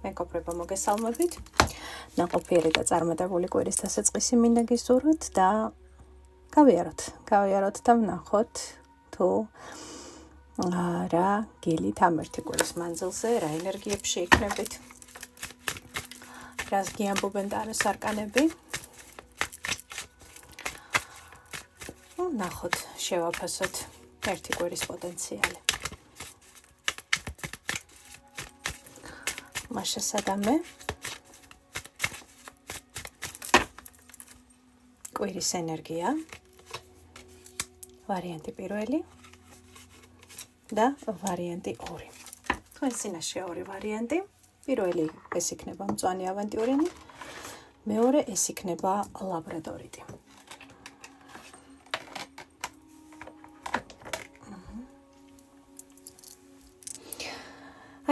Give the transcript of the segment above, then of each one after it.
მეგობრებო, მოგესალმებით. ნაყოფიერი და წარმატებული კვირის დასაწყისი მინდა გისურვოთ და გავიაროთ და ვნახოთ თუ რა გილით ამ ერთი კვირის მანძილზე, რა ენერგიებში იქნებით, რას გიამბობენ ტაროს არკანები. ვნახოთ, შევაფასოთ ერთი კვირის პოტენციალი. მაშა სადამე კვირის ენერგია, ვარიანტი პირველი და ვარიანტი 2. თქვენ წინაშე ორი ვარიანტი. პირველი ეს იქნება მწვანე ავანტიურინი, მეორე ეს იქნება ლაბრადორიტი.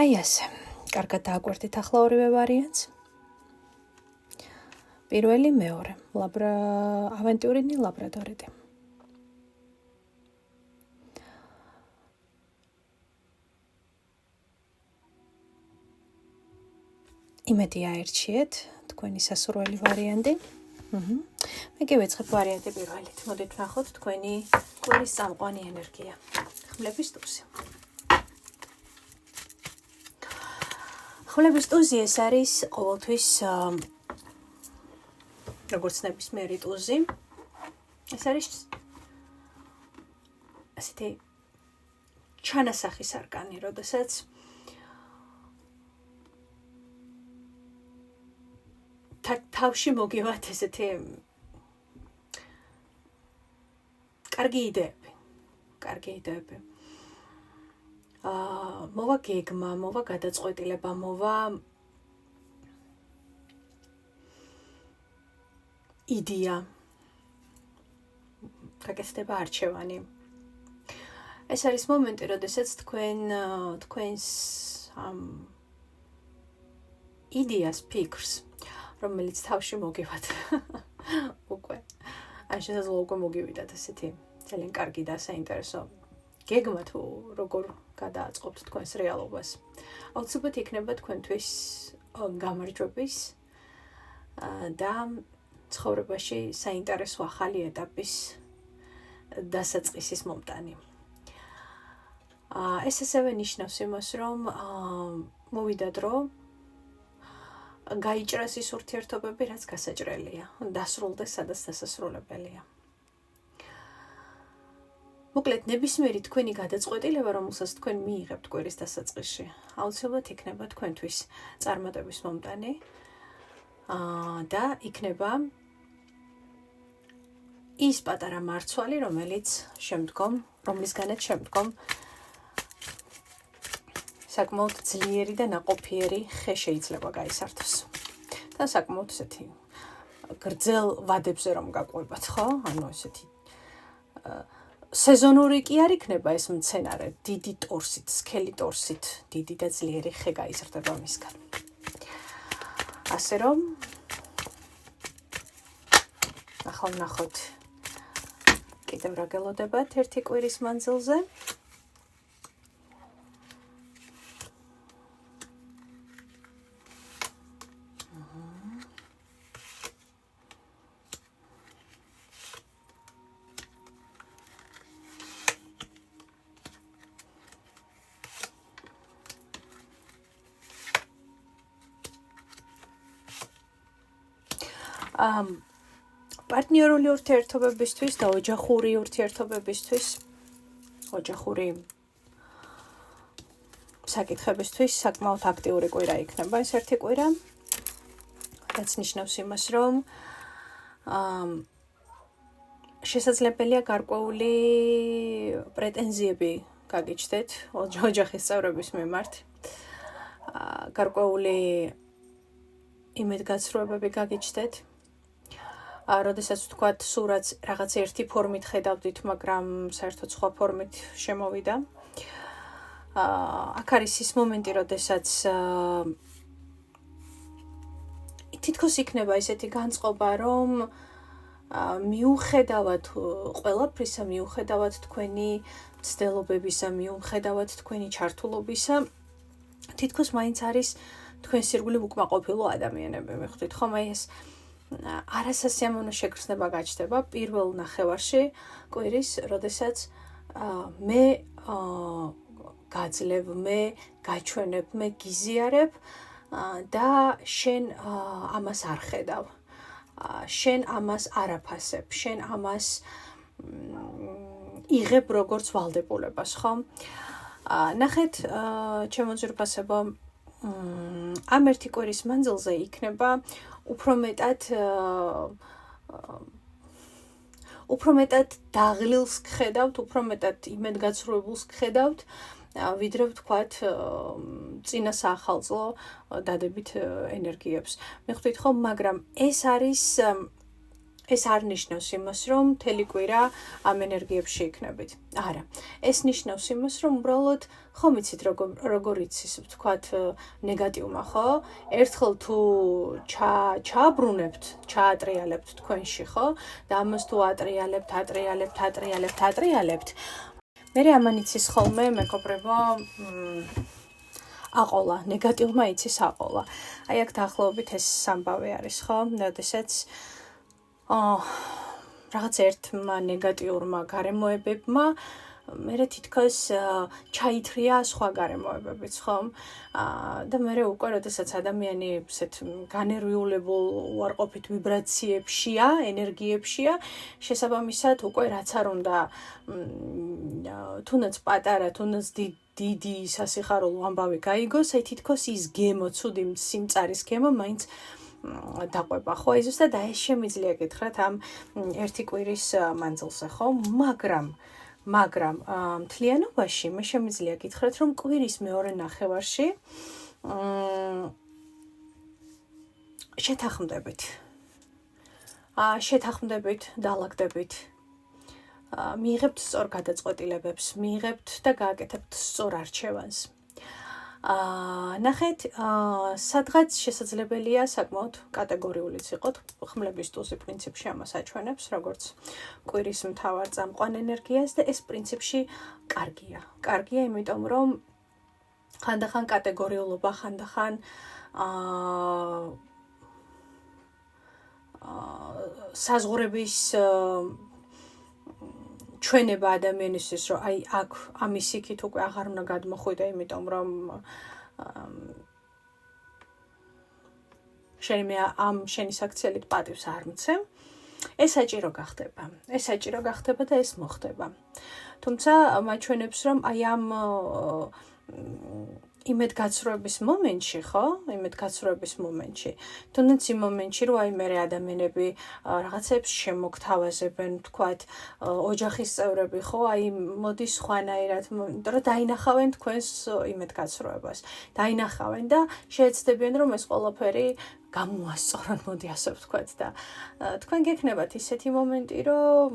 აი ასე. კარგად დააკვირდით ახლა ორივე ვარიანტს. პირველი, მეორე, ავანტიურინი, ლაბრადორიტი. იმედი აერჩიეთ თქვენი სასურველი ვარიანტი. მე გივეცხებ ვარიანტი პირველით. მოდით ვნახოთ თქვენი კვირის წამყვანი ენერგია. ხმლების ტუზი. ხმლების ტუზი ეს არის ყოველთვის როგორც ნებისმიერი ტუზი. ეს არის ასეთი ჩანასახის არკანი, როდესაც თავში მოგივათ ესეთი კარგი იდეები. მოვა გეგმა, მოვა გადაწყვეტილება, მოვა იდეა. გაკეთდება არჩევანი. ეს არის მომენტი, როდესაც თქვენს იდეას, ფიქრს, რომელიც თავში მოგივათ უკვე. ან შესაძლოა უკვე მოგივიდათ ესეთი ძალიან კარგი და საინტერესო გეგმა თუ როგორ გადააწყობთ თქვენს რეალობას. აუცილებლად იქნება თქვენთვის გამარჯვების და ცხოვრებაში საინტერესო ახალი ეტაპის დასაწყისის მომტანი. ეს ასევე ნიშნავს იმას, რომ მოვიდა დრო გაიჭრას ის ურთიერთობები, რაც გასაჭრელია, დასრულდეს, სადაც დასასრულებელია. მოკლედ, ნებისმიერი თქვენი გადაწყვეტილება, რომელსაც თქვენ მიიღებთ კვირის დასაწყისში, აუცილებლად იქნება თქვენთვის წარმატების მომტანი და იქნება ის პატარა მარცვალი, რომლისგანაც შემდგომ საკმაოდ ძლიერი და ნაყოფიერი ხე შეიძლება გაისართოს. და საკმაოდ ესეთი გრძელ ვადებზე რომ გაყვებათ, ხო? ანუ ესეთი სეზონური კი არ იქნება ეს მცენარე, დიდი ტორსით, სქელი ტორსით, დიდი და ძლიერი ხე გაიზრდება მისგან. ასე რომ ახლა ვნახოთ კიდევ რა გელოდებათ ერთი კვირის მანძილზე. პარტნიორული ურთიერთობებისთვის და ოჯახური ურთიერთობებისთვის, ოჯახური საკითხებისთვის საკმაოდ აქტიური კვირა იქნება ეს ერთი კვირა. რაც ნიშნავს იმას, რომ შესაძლებელია გარკვეული პრეტენზიები გაგიჩნდეთ ოჯახის წევრების მიმართ. გარკვეული იმედგაცრუებები გაგიჩნდეთ. როდესაც ვთქვათ, სურათს რაღაც ერთი ფორმით ხედავდით, მაგრამ საერთოდ სხვა ფორმით შემოვიდა. აქ არის ის მომენტი, როდესაც თითქოს იქნება ესეთი განწყობა, რომ მიუხედავად ყველაფრისა, მიუხედავად თქვენი მცდელობებისა, მიუხედავად თქვენი ჩართულობისა, თითქოს მაინც არის თქვენ სირგულე უკმაყოფილო ადამიანები მიხვდით ხომ აი ეს არასასიამოვნო შეგრძნება გაჩნდება პირველ ნახევარში კვირის, როდესაც მე გაძლევ, მე გაჩვენებ, მე გიზიარებ და შენ ამას არ ხედავ. შენ ამას არ აფასებ, შენ ამას იღებ როგორც ვალდებულებას, ხო? ნახეთ, ჩემო ძვირფასებო, ამ ერთი კვირის მანძილზე იქნება უფრო მეტად დაღლილს გხედავთ, უფრო მეტად იმედგაცრუებულს გხედავთ, ვიდრე ვთქვათ წინა საახალწლო დადებით ენერგიებს. მიხვდით ხო, მაგრამ ეს არ ნიშნავს იმას, რომ მთელი კვირა ამ ენერგიებში იქნებით. არა, ეს ნიშნავს იმას, რომ უბრალოდ ხომ იცით როგორ იცის, ვთქვათ, ნეგატივმა, ხო? ერთხელ თუ ჩააბრუნებთ, ჩაატრიალებთ თქვენში, ხო? და ამას თუ ატრიალებთ, მე ამან იცის ხოლმე, მეგობრებო, აყოლა, ნეგატივმა იცის აყოლა. აი აქ დაახლოებით ეს სამბავი არის, ხო? როდესაც რაღაც ერთმა ნეგატიურმა გარემოებებმა მე თითქოს ჩაითრია სხვა გარემოებებიც, ხომ? და მე უკვე როდესაც ადამიანი ესეთ განერვიულებულ უარყოფით ვიბრაციებშია, ენერგიებშია, შესაბამისად უკვე რაც არ უნდა თუნდაც პატარა, თუნდაც დიდი სასიხარულო ამბავი გაიგოს, აი თითქოს ის გემო, ცუდი სიმწარის გემო მაინც დაყვება, ხო? ეს ზუსტად ეს შემიძლია გითხრათ ამ ერთი კვირის მანძილზე, ხო? მაგრამ მთლიანობაში მე შემიძლია გითხრათ, რომ კვირის მეორე ნახევარში შეთანხმდებით, დაალაგდებით, მიიღებთ სწორ გადაწყვეტილებებს, მიიღებთ და გააკეთებთ სწორ არჩევანს. ნახეთ, სადღაც შესაძლებელია საკმაოდ კატეგორიულიც იყოთ, ხმლების ტუზი პრინციპში ამას აჩვენებს, როგორც კვირის მთავარ წამყვან ენერგიას და ეს პრინციპში კარგია, იმიტომ რომ ხანდახან კატეგორიულობა, ხანდახან საზღვრების ჩვენება ადამიანისთვის, რომ აი აქ ამის იქით უკვე აღარ უნდა გადმოხვიდე, იმიტომ რომ შენი საქციელით პატივს არ მცემ, ეს საჭირო გახდება და ეს მოხდება. თუმცა მაჩვენებს, რომ აი ამ იმედგაცრუების მომენტში, ხო? იმედგაცრუების მომენტში. თუნდაც იმ მომენტში, რომ აი მე ადამიანები რაღაცებს შემოგთავაზებენ, ვთქვათ, ოჯახის წევრები, ხო? აი მოდი სხვანაირად, იმიტომ რომ დაინახავენ თქვენს იმედგაცრუებას. დაინახავენ და შეეცდებიან, რომ ეს ყველაფერი გამოასწორონ, მოდი ასე ვთქვათ და თქვენ გექნებათ ისეთი მომენტი, რომ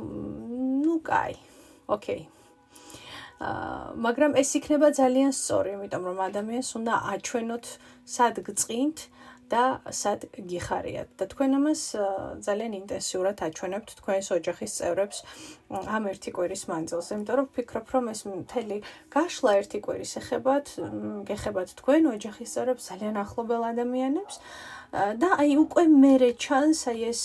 კაი, ოკეი. მაგრამ ეს იქნება ძალიან სწორი, იმიტომ რომ ადამიანს უნდა აჩვენოთ სად გწყინთ და სად გიხარიათ და თქვენ ამას ძალიან ინტენსიურად აჩვენებთ თქვენს ოჯახის წევრებს ამ ერთი კვირის მანძილზე, იმიტომ რომ ვფიქრობ, რომ ეს მთელი გაშლა ერთი კვირის გეხებათ თქვენ ოჯახის წევრებს, ძალიან ახლობელ ადამიანებს და აი უკვე მერე ჩანს აი ეს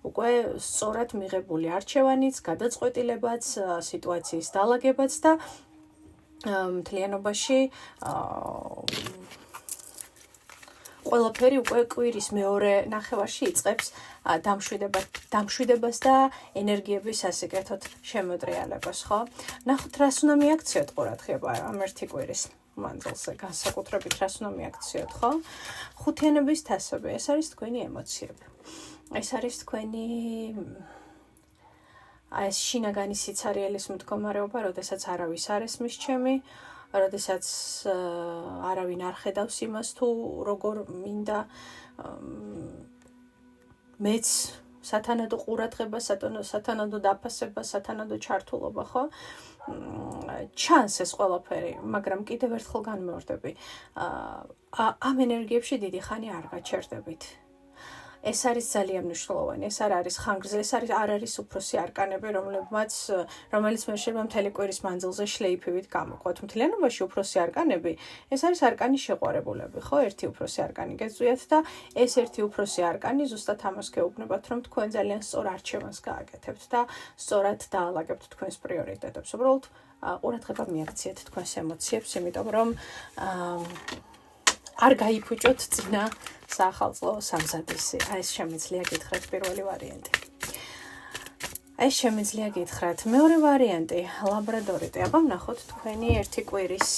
უკვე სწორად მიღებული არჩევანიც, გადაწყვეტილებაც, სიტუაციის დალაგებაც და მთლიანობაში ყველაფერი უკვე კვირის მეორე ნახევარში იწყებს დამშვიდებას და ენერგიების სასიკეთოდ შემოტრიალებას, ხო? ნახოთ, რას უნდა მიაქციოთ ყურადღება ამ ერთი კვირის მანძილზე, განსაკუთრებით რას უნდა მიაქციოთ, ხო? ხუთიანების თასები, ეს არის თქვენი ემოციები. ეს არის თქვენი ეს შინაგანი სიცარიელის მდგომარეობა, როდესაც არავის არ ესმის ჩემი, როდესაც არავინ არ ხედავს იმას თუ როგორ მინდა მეც სათანადო ყურადღება, სათანადო დაფასება, სათანადო ჩართულობა, ხო? ჩანს ეს ყველაფერი, მაგრამ კიდევ ერთხელ განმეორდები. ამ ენერგიებში დიდი ხანი არ გაჩერდებით. ეს არის ძალიან მნიშვნელოვანი. ეს არ არის ხანგრძლივი, ეს არ არის უფროსი არკანები, რომელიც მე შეიძლება მთელი კვირის მანძილზე შლეიფივით გამოვყოთ. მთლიანობაში უფროსი არკანები, ეს არის არკანის შეყვარებულები, ხო? ერთი უფროსი არკანი გეწვიათ და ეს ერთი უფროსი არკანი ზუსტად ამას გეუბნებათ, რომ თქვენ ძალიან სწორ არჩევანს გააკეთებთ და სწორად დაალაგებთ თქვენს პრიორიტეტებს. უბრალოდ ყურადღება მიაქციეთ თქვენს ემოციებს, იმიტომ რომ არ გაიფუჭოთ წინა საახალწლო სამზადისი. ეს შემიძლია გითხრათ პირველი ვარიანტი. ეს შემიძლია გითხრათ მეორე ვარიანტი, ლაბრადორიტი. აბა ვნახოთ თქვენი ერთი კვირის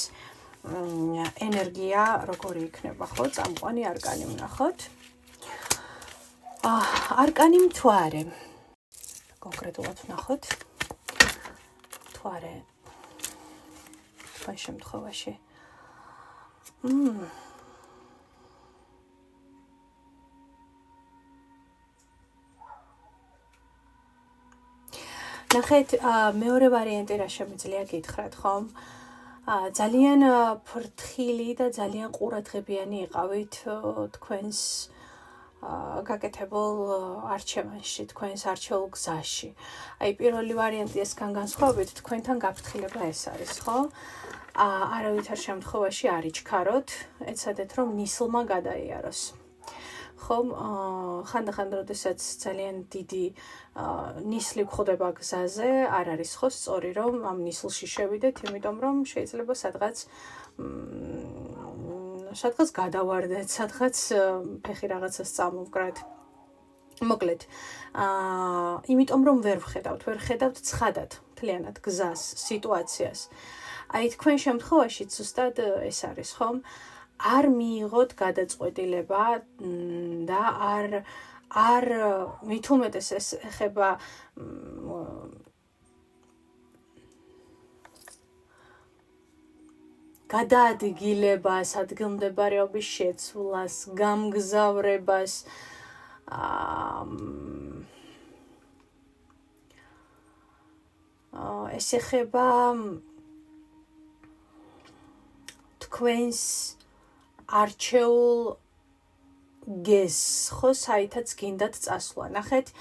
ენერგია როგორი იქნება, ხო? წამყვანი არკანი ვნახოთ. არკანი მთვარე. კონკრეტულად ვნახოთ. მთვარე. თქვენ შემთხვევაში. ნახეთ, მეორე ვარიანტი რა შემიძლია გითხრათ, ხომ? ძალიან ფრთხილი და ძალიან ყურადღებიანი იყავით თქვენს გაკეთებულ არჩევანში, თქვენს არჩეულ გზაში. აი, პირველი ვარიანტი ესგან განსხვავებით, თქვენთან გაფრთხილება ეს არის, ხო? არავითარ შემთხვევაში არ იჩქაროთ, ეცადეთ რომ ნისლმა გადაიაროს. ხომ, ხანდახან როდესაც ძალიან დიდი ნისლი გვხვდება გზაზე, არ არის ხო სწორი რომ ამ ნისლში შევიდეთ, იმიტომ რომ შეიძლება სადღაც გადავარდეთ, სადღაც ფეხი რაღაცას წამოვკრათ. მოკლედ, იმიტომ რომ ვერ ხედავთ ცხადად, მთლიანად გზას, სიტუაციას. აი, თქვენ შემთხვევაში ზუსტად ეს არის, ხომ? არ მიიღოთ გადაწყვეტილება და არ მით უმეტეს ეს ეხება გადაადგილებას, ადგილმდებარეობის შეცვლას, გამგზავრებას, ეს ეხება თქვენს არჩეულ გეზს, ხო, საითაც გინდათ წასვლა. ნახეთ,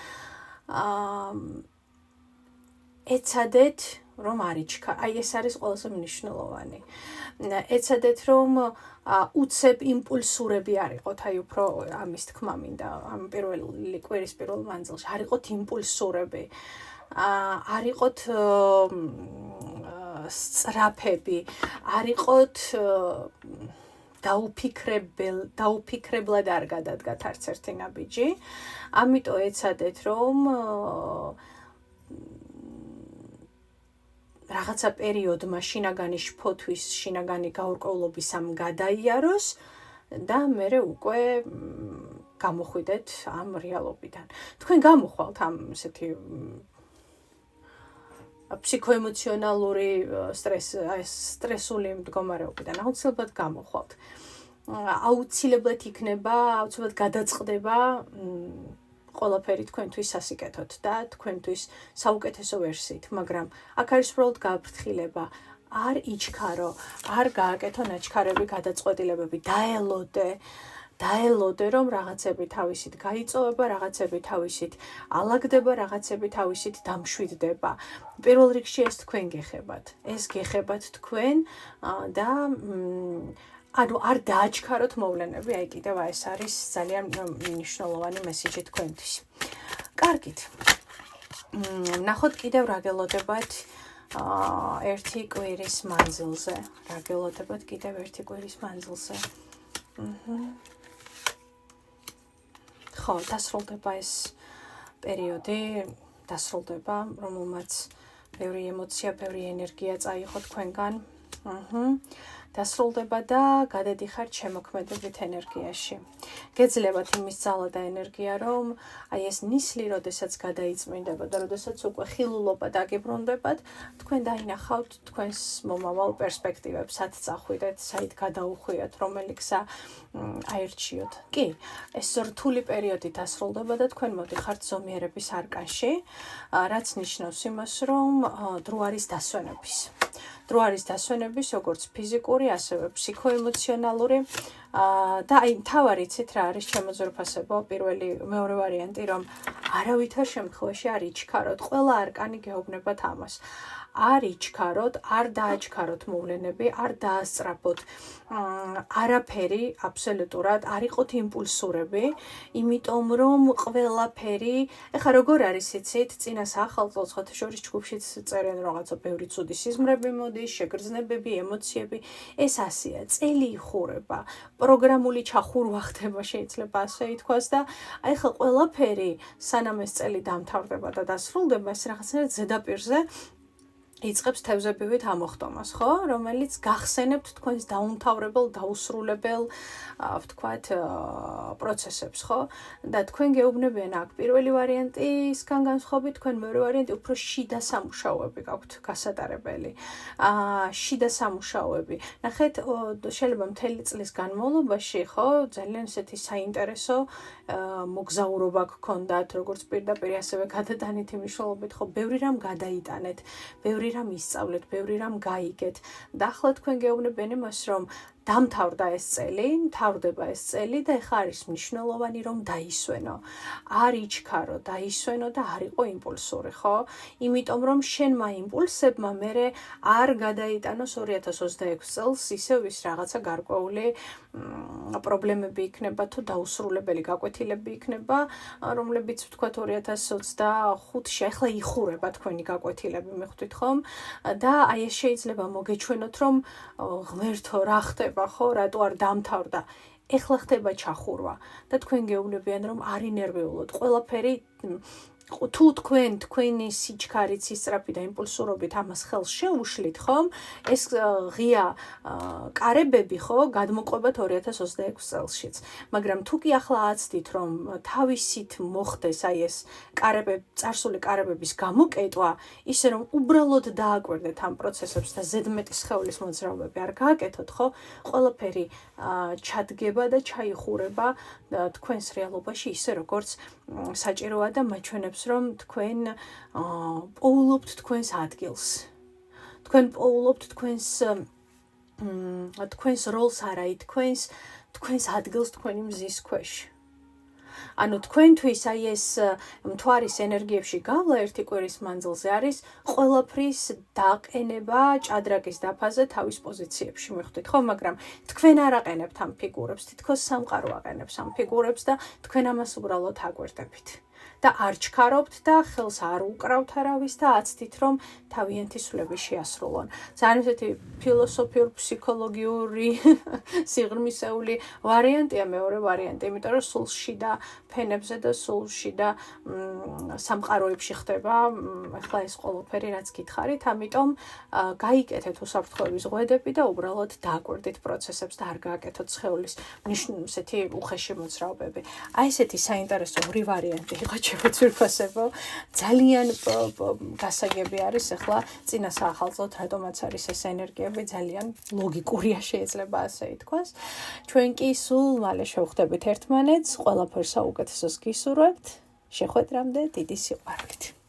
ეცადეთ რომ არ იჩქარ. აი, ეს არის ყველაზე მნიშვნელოვანი. ეცადეთ რომ უცებ იმპულსურები არ იყოთ, აი უფრო ამის თქმა მინდა, ამ პირველი კვირის პირველ მანძილში არ იყოთ იმპულსურები. არ იყოთ სწრაფები, არ იყოთ დაუფიქრებლად არ გადადგათ არც ერთი ნაბიჯი. ამიტომ ეცადეთ რომ რაღაცა პერიოდმა შინაგანი შფოთვის, შინაგანი გაურკვევლობის ამ გადაიაროს და მერე უკვე გამოხვიდეთ ამ რეალობიდან. თქვენ გამოხვალთ ამ ესეთი ფსიქოემოციონალური სტრესული მდგომარეობიდან, აუცილებლად გამოხვალთ. აუცილებლად იქნება, აუცილებლად გადაწყდება ყველაფერი თქვენთვის სასიკეთოდ და თქვენთვის საუკეთესო ვერსიით, მაგრამ აქ არის უბრალოდ გაფრთხილება, არ იჩქარო, არ გააკეთო ნაჩქარები, გადაწყვეტილებები, დაელოდე, რომ რაღაცები თავისით გაიწოვება, რაღაცები თავისით ალაგდება, რაღაცები თავისით დამშვიდდება. პირველ რიგში ეს თქვენ გეხებათ. ეს გეხებათ თქვენ და ანუ არ დააჩქაროთ მოვლენები, აი კიდევ ეს არის ძალიან მნიშვნელოვანი მესიჯი თქვენთვის. კარგით. ნახოთ კიდევ რა გელოდებათ ერთი კვირის მანძილზე. რა გელოდებათ კიდევ ერთი კვირის მანძილზე. ხო, დასრულდება ეს პერიოდი, დასრულდება, რომელმაც ბევრი ემოცია, ბევრი ენერგია წაიღო თქვენგან. დასრულდება და გადადიხართ შემოქმედებით ენერგიაში. გეძლებათ იმის ძალა და ენერგია, რომ აი ეს ნისლი, როდესაც გადაიწმინდება და როდესაც უკვე ხილულობა დაგიბრუნდებათ, თქვენ დაინახავთ თქვენს მომავალ პერსპექტივებს, სად წახვიდეთ, საით გადაუხვიათ, რომელი გზა აირჩიოთ. კი, ეს რთული პერიოდი დასრულდება და თქვენ მოდიხართ ზომიერების არკანში, რაც ნიშნავს იმას, რომ დრო არის დასვენების. დრო არის დასვენების, როგორც ფიზიკური, ასევე ფსიქოემოციონალური და აი მთავარი იცით რა არის ჩემო ძვირფასებო, მეორე ვარიანტი, რომ არავითარ შემთხვევაში არ იჩქაროთ, ყველა არკანი გეუბნებათ ამას. არ იჩქაროთ, არ დააჩქაროთ მოვლენები, არ დაასწრაფოთ არაფერი აბსოლუტურად, არ იყოთ იმპულსურები, იმიტომ რომ ყველაფერი, ეხლა როგორ არის იცით, წინა სახალხოს ხოთშორის ჯგუფშიც წერენ რაღაცა ბევრი ცუდი სიზმრები მოდის, შეგრძნებები, ემოციები, ეს ასეა, წელი იხურება, პროგრამული ჩახურვა ხდება შეიძლება ასე ითქვას და აი ხა ყველაფერი სანამ ეს წელი დამთავრდება და დასრულდება, ეს რაღაცნაირად ზედაპირზე იწყებს თევზებივით ამოხტომას, ხო? რომელიც გახსენებთ თქვენს დაუმთავრებელ, დაუსრულებელ, ვთქვათ, პროცესებს, ხო? და თქვენ გეუბნებიან აქ პირველი ვარიანტისგან განსხვავებით, თქვენ მეორე ვარიანტი უფრო შიდა სამუშაოები გაქვთ გასატარებელი. შიდა სამუშაოები. ნახეთ, შეიძლება მთელი წლის განმავლობაში, ხო, ძალიან ესეთი საინტერესო მოგზაურობა გქონდათ, როგორც პირდაპირ, ასევე გადატანითი მნიშვნელობით, ხო, ბევრი რამ გადაიტანეთ, ბევრი რამ ისწავლეთ, ბევრი რამ გაიგეთ. და ახლა თქვენ გეუბნებიან იმას, რომ დამთავრდა ეს წელი, მთავრდება ეს წელი და ეხლა არის მნიშვნელოვანი რომ დაისვენო. არ იჩქარო, დაისვენო და არ იყო იმპულსური, ხო? იმიტომ რომ შენმა იმპულსებმა მერე არ გადაიტანოს 2026 წელს ისევ ის რაღაცა გარკვეული პრობლემები იქნება თუ დაუსრულებელი გაკვეთილები იქნება, რომლებიც ვთქვათ 2025-ში ახლა იხურება თქვენი გაკვეთილები, მიხვდით ხომ? და აი ეს შეიძლება მოგეჩვენოთ რომ ღმერთო რა ხდება ხო, რატო არ დამთავრდა. ეხლა ხდება ჩახურვა და თქვენ გეუბნებიან რომ არ ინერვიულოთ. ყველაფერი თუ თქვენი სიჩქარით, სისწრაფით და იმპულსურობით ამას ხელს შეუშლით, ხომ? ეს ღია კარებები, ხო, გადმოყვებათ 2026 წელშიც. მაგრამ თუ კი ახლა აცდით, რომ თავისით მოხდეს აი ეს წარსული კარებების გამოკეტვა, ისე რომ უბრალოდ დააკვირდეთ ამ პროცესებს და ზედმეტი სხეულის მოძრაობები არ გააკეთოთ, ხო? ყველაფერი ჩადგება და ჩაიხურება თქვენს რეალობაში ისე როგორც საჭიროა და მაჩვენებს რომ თქვენ პოულობთ თქვენს ადგილს. თქვენ პოულობთ თქვენს როლს არა, თქვენს ადგილს თქვენი მზის ქვეშ. ანუ თქვენთვის აი ეს მთვარის ენერგიებში გავლა ერთი კვირის მანძილზე არის ყველაფრის დაყენება ჭადრაკის დაფაზე თავის პოზიციებში, მიხვდით ხო? მაგრამ თქვენ არ აყენებთ ამ ფიგურებს, თითქოს სამყარო აყენებს ამ ფიგურებს და თქვენ ამას უბრალოდ აკვირდებით. და არ ჩქარობთ და ხელს არ უკრავთ არავის და აცდით რომ თავიანთი სულები შეასრულონ. ძალიან ესეთი ფილოსოფიურ ფსიქოლოგიური სიღრმისეული ვარიანტია მეორე ვარიანტი, იმიტომ რომ სულ შიდა ფენებზე და სულ შიდა სამყაროებში ხდება ახლა ეს ყველაფერი რაც გითხარით, ამიტომ გაიკეთეთ უსაფრთხოების ღვედები და უბრალოდ დააკვირდით პროცესებს და არ გააკეთოთ სხეულის ესეთი უხეში მოძრაობები. აი ესეთი საინტერესო ორი ვარიანტი იყო ძვირფასებო, ძალიან გასაგები არის ახლა წინა საახალწლოდ რატომაც არის ეს ენერგიები ძალიან ლოგიკურია შეიძლება ასე ითქვას. ჩვენ კი სულ მალე შევხვდებით ერთმანეთს, ყველაფერს საუკეთესოს გისურვებთ, შეხვედრამდე დიდი სიყვარულით.